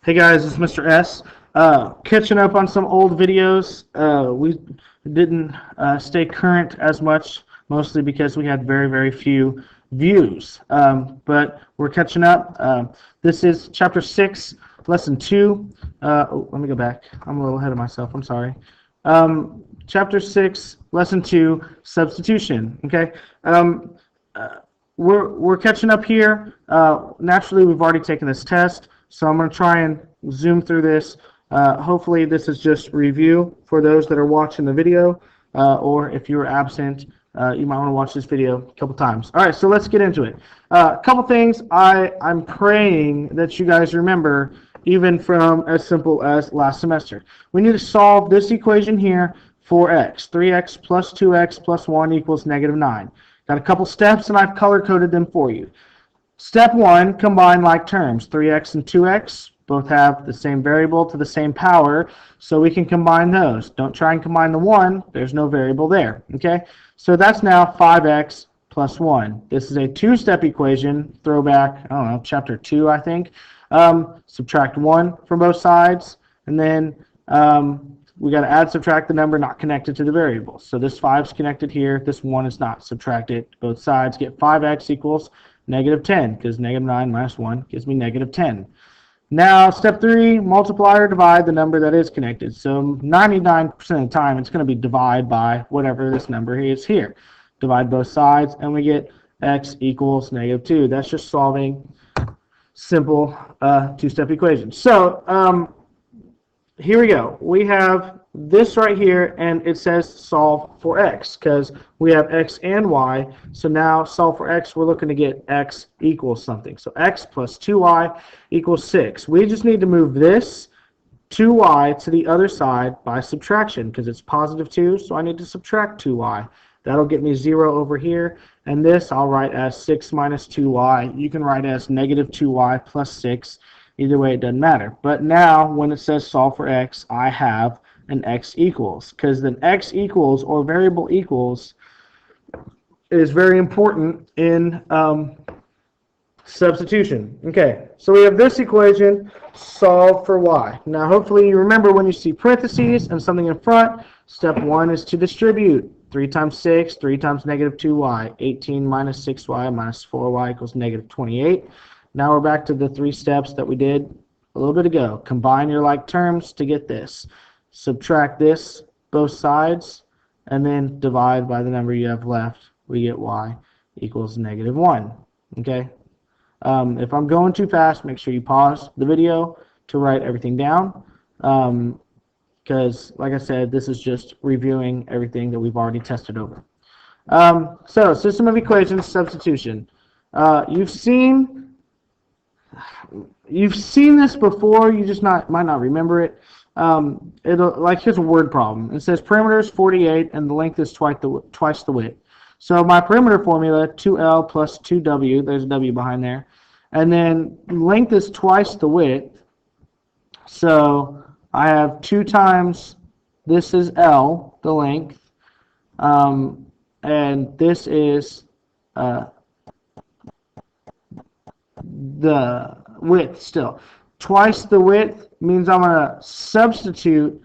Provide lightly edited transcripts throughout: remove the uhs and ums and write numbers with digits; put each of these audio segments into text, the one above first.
Hey guys, it's Mr. S. Catching up on some old videos. We didn't stay current as much, mostly because we had very, very few views. But we're catching up. This is Chapter 6, Lesson 2. Let me go back. I'm a little ahead of myself. I'm sorry. Chapter 6, Lesson 2, Substitution. Okay. We're catching up here. Naturally, we've already taken this test. So I'm going to try and zoom through this. Hopefully this is just review for those that are watching the video, or if you're absent, you might want to watch this video a couple times. All right, so let's get into it. A couple things I'm praying that you guys remember, even from as simple as last semester. We need to solve this equation here for x. 3x plus 2x plus 1 equals negative 9. Got a couple steps, and I've color-coded them for you. Step 1, combine like terms. 3x and 2x both have the same variable to the same power, so we can combine those. Don't try and combine the 1. There's no variable there. Okay, so that's now 5x plus 1. This is a two-step equation. Throwback, I don't know, chapter 2, I think. Subtract 1 from both sides, and then we got to add, subtract the number not connected to the variable. So this 5 is connected here. This 1 is not. Subtract it. Both sides get 5x equals negative 10, because negative 9 minus 1 gives me negative 10. Now, step 3, multiply or divide the number that is connected. So 99% of the time, it's going to be divide by whatever this number is here. Divide both sides, and we get x equals negative 2. That's just solving simple two-step equations. So here we go. We have this right here, and it says solve for x, because we have x and y. So now solve for x, we're looking to get x equals something. So x plus 2y equals 6. We just need to move this 2y to the other side by subtraction, because it's positive 2, so I need to subtract 2y. That'll get me 0 over here, and this I'll write as 6 minus 2y. You can write as negative 2y plus 6. Either way, it doesn't matter. But now, when it says solve for x, I have an x equals, because then x equals, or variable equals, is very important in substitution. Okay, so we have this equation, solve for y. Now, hopefully you remember when you see parentheses and something in front, step 1 is to distribute. 3 times 6, 3 times negative 2y. 18 minus 6y minus 4y equals negative 28. Now we're back to the 3 steps that we did a little bit ago. Combine your like terms to get this. Subtract this, both sides, and then divide by the number you have left. We get y equals negative 1. Okay? If I'm going too fast, make sure you pause the video to write everything down. Because, like I said, this is just reviewing everything that we've already tested over. So, system of equations, substitution. You've seen this before, you just might not remember it. Here's a word problem. It says perimeter is 48 and the length is twice the width. So my perimeter formula, 2L plus 2W, there's a W behind there, and then length is twice the width. So I have 2 times, this is L, the length, and this is the width still. Twice the width means I'm going to substitute,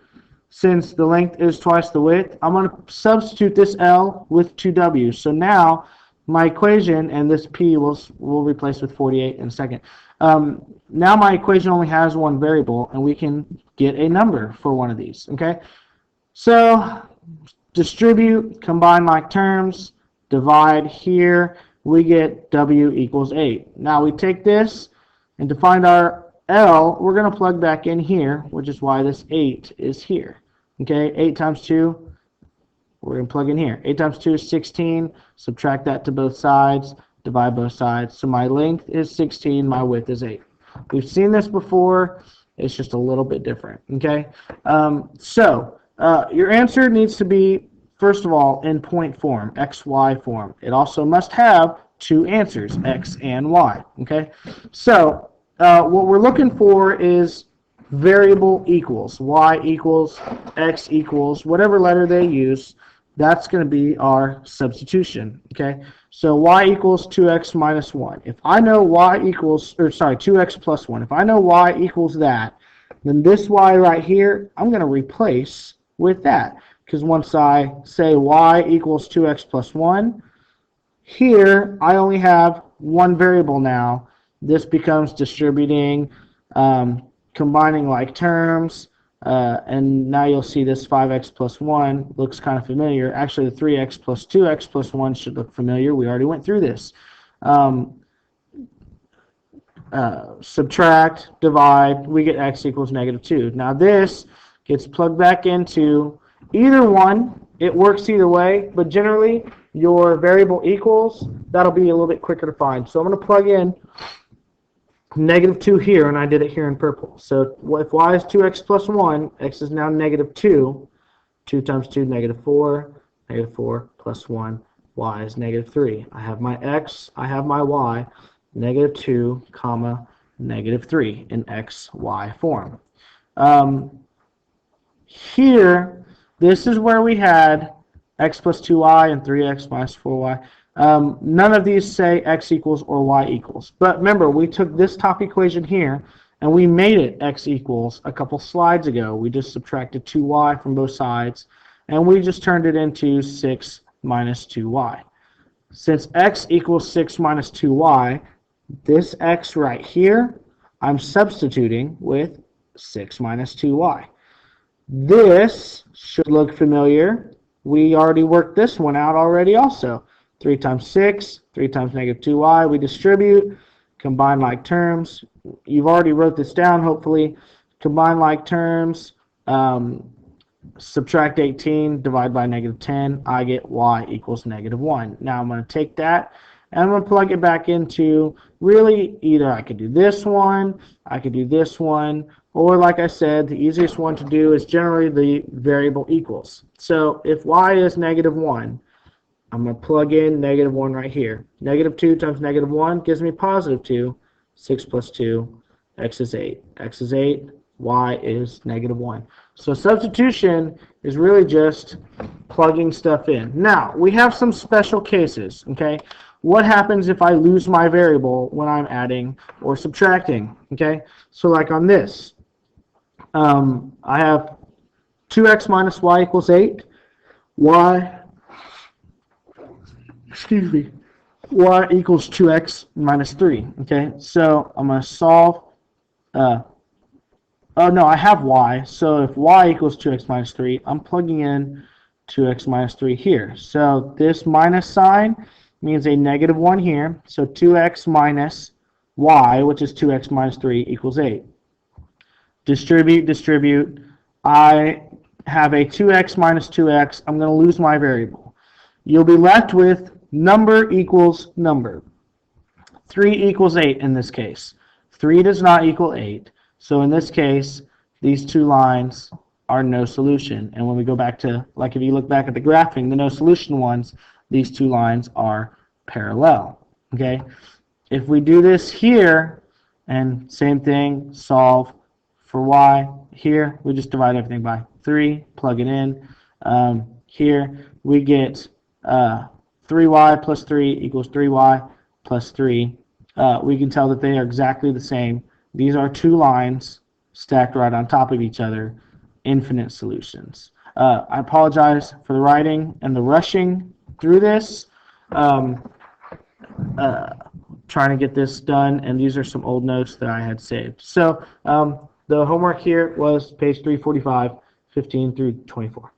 since the length is twice the width, I'm going to substitute this L with 2W. So now my equation, and this P we'll replace with 48 in a second. Now my equation only has one variable, and we can get a number for one of these. Okay, so distribute, combine like terms, divide here, we get W equals 8. Now we take this, and to find our L, we're going to plug back in here, which is why this 8 is here. Okay, 8 times 2, we're going to plug in here. 8 times 2 is 16. Subtract that to both sides. Divide both sides. So my length is 16. My width is 8. We've seen this before. It's just a little bit different. Okay, your answer needs to be, first of all, in point form, XY form. It also must have 2 answers, X and Y. Okay, so what we're looking for is variable equals. Y equals, X equals, whatever letter they use, that's going to be our substitution. Okay, So y equals 2x minus 1. If I know y equals, 2x plus 1. If I know y equals that, then this y right here, I'm going to replace with that. Because once I say y equals 2x plus 1, here I only have one variable now. This becomes distributing, combining like terms, and now you'll see this 5x plus 1 looks kind of familiar. Actually, the 3x plus 2x plus 1 should look familiar. We already went through this. Subtract, divide, we get x equals -2. Now this gets plugged back into either one. It works either way, but generally your variable equals, that'll be a little bit quicker to find. So I'm going to plug in -2 here, and I did it here in purple. So if y is 2x plus 1, x is now -2. 2 times 2, -4. -4 plus 1, y is -3. I have my x, I have my y, -2, comma, -3 in x, y form. Here, this is where we had x plus 2y and 3x minus 4y. None of these say x equals or y equals. But remember, we took this top equation here and we made it x equals a couple slides ago. We just subtracted 2y from both sides and we just turned it into 6 minus 2y. Since x equals 6 minus 2y, this x right here, I'm substituting with 6 minus 2y. This should look familiar. We already worked this one out already also. 3 times 6, 3 times -2y. We distribute, combine like terms. You've already wrote this down, hopefully. Combine like terms, subtract 18, divide by -10. I get y equals -1. Now I'm going to take that and I'm going to plug it back into, really, either I could do this one, I could do this one, or like I said, the easiest one to do is generally the variable equals. So if y is -1, I'm going to plug in -1 right here. -2 times -1 gives me +2. 6 plus 2, x is 8. X is 8, y is -1. So substitution is really just plugging stuff in. Now, we have some special cases, okay? What happens if I lose my variable when I'm adding or subtracting, okay? So like on this, I have 2x minus y equals 8. Y equals 2x minus 3. Okay, so I'm going to solve. Oh no, I have y. So if y equals 2x minus 3, I'm plugging in 2x minus 3 here. So this minus sign means a -1 here. So 2x minus y, which is 2x minus 3, equals 8. Distribute, distribute. I have a 2x minus 2x. I'm going to lose my variable. You'll be left with number equals number. 3 equals 8 in this case. 3 does not equal 8. So in this case, these two lines are no solution. And when we go back to, like if you look back at the graphing, the no solution ones, these two lines are parallel. Okay? If we do this here, and same thing, solve for y. Here, we just divide everything by 3, plug it in. Here, we get 3y plus 3 equals 3y plus 3. We can tell that they are exactly the same. These are two lines stacked right on top of each other, infinite solutions. I apologize for the writing and the rushing through this. Trying to get this done, and these are some old notes that I had saved. So the homework here was page 345, 15 through 24.